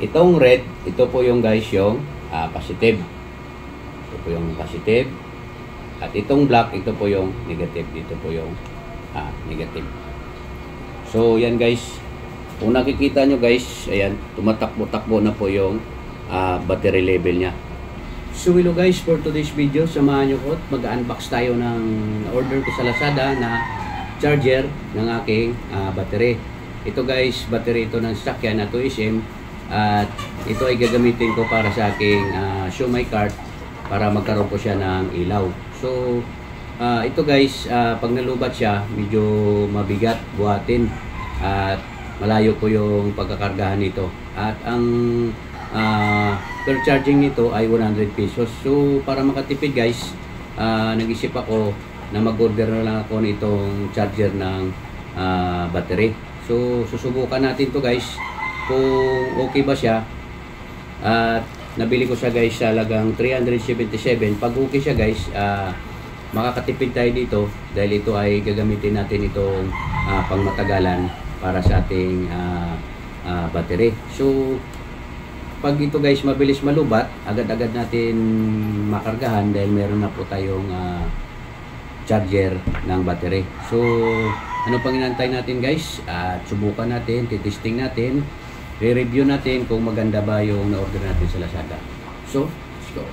Itong red, ito po yung guys yung positive. Ito po yung positive. At itong black, ito po yung negative. Dito po yung negative. So, yan guys. Kung nakikita nyo guys, ayan, tumatakbo-takbo na po yung battery level niya. So, hello guys, for today's video, samahan nyo ko at mag-unbox tayo ng order ko sa Lazada na charger ng aking battery. Ito guys, battery ito ng sakyan na 2SM at ito ay gagamitin ko para sa aking show my cart para magkaroon po siya ng ilaw. So, ito guys, pag nalubat siya, medyo mabigat buhatin at malayo po yung pagkakargahan nito. At ang per charging nito ay 100 pesos. So, para makatipid guys, nag-isip ako na mag-order na lang ako nitong charger ng battery. So, susubukan natin to guys kung okay ba siya. At nabili ko siya guys sa halagang 377. Pag okay siya guys, makakatipid tayo dito dahil ito ay gagamitin natin itong pangmatagalan para sa ating battery. So, pag ito guys mabilis malubat, agad-agad natin makargahan dahil meron na po tayong charger ng battery. So, ano pang inantay natin guys? Subukan natin, titesting natin, re-review natin kung maganda ba yung na-order natin sa Lazada. So, let's go.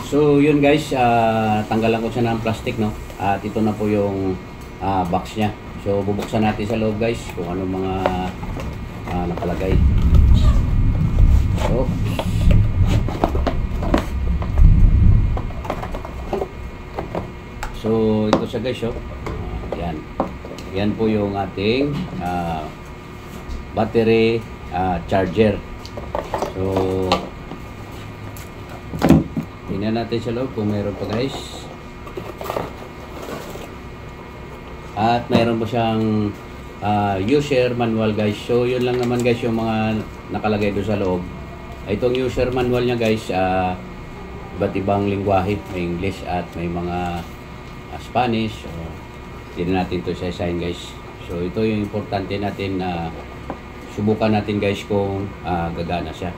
So, yun guys, tanggalan ko siya ng plastic, no? At ito na po yung box niya. So, bubuksan natin sa loob guys kung ano mga nakalagay. So, ito siya guys, yan. Yan po yung ating battery charger. So, tingnan natin sa loob kung mayroon pa guys. At mayroon po siyang user manual guys. So, yun lang naman guys yung mga nakalagay doon sa loob. Itong user manual niya guys, iba't ibang lingwahe. May English at may mga Spanish. So, hindi natin ito sa-assign guys. So, ito yung importante natin na subukan natin guys kung gagana siya.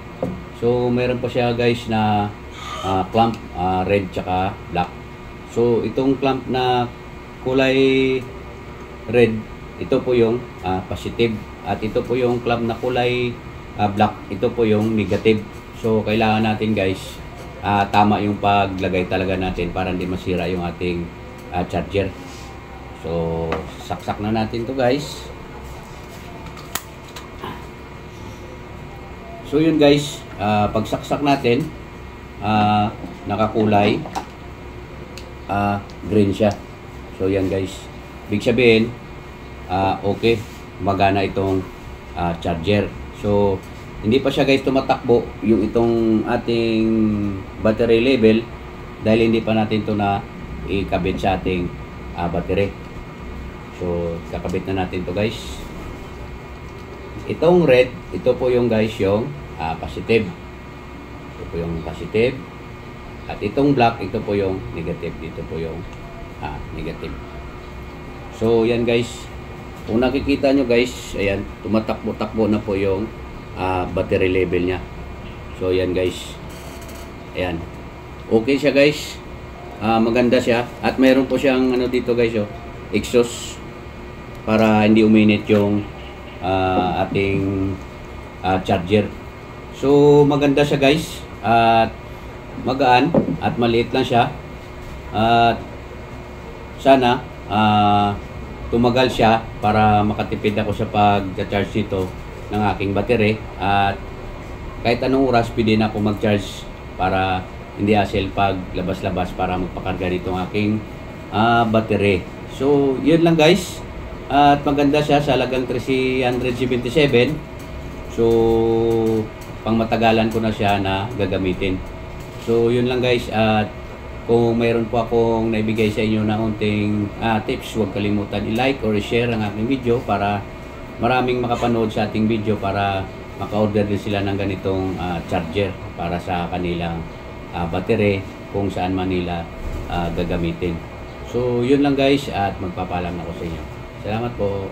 So, meron pa siya guys na clamp, red tsaka black. So, itong clamp na kulay red, ito po yung positive. At ito po yung clamp na kulay black, ito po yung negative. So, kailangan natin guys, tama yung paglagay talaga natin para hindi masira yung ating charger. So, saksak na natin to guys. So, yun guys, pag saksak natin, nakakulay green siya. So, yan guys. Ibig sabihin, okay, magana itong charger. So, hindi pa siya guys tumatakbo yung itong ating battery level dahil hindi pa natin to na ikabit sa ating battery. So, kakabit na natin to guys. Itong red, ito po yung guys yung positive. Ito po yung positive. At itong black, ito po yung negative. Dito po yung negative. So, yan guys. Kung nakikita nyo guys, ayan, tumatakbo-takbo na po yung battery level niya. So, yan guys. Ayan. Okay siya guys. Maganda siya. At mayroon po siyang ano dito guys, exhaust para hindi uminit yung ating charger. So, maganda siya guys. At magaan at maliit lang siya. At sana tumagal siya para makatipid ako sa pag-charge nito ng aking battery. At kahit anong oras pwede na ako mag-charge para hindi hassle pag labas-labas para magpakarga nitong aking battery. So, yun lang guys. At maganda siya sa halagang 377. So, pang matagalan ko na siya na gagamitin. So, yun lang guys. At kung mayroon po akong naibigay sa inyo na unting tips, huwag kalimutan i-like or i-share ang aking video para maraming makapanood sa ating video para maka-order din sila ng ganitong charger para sa kanilang battery kung saan man nila gagamitin. So, yun lang guys at magpapaalam na ako sa inyo. Salamat po.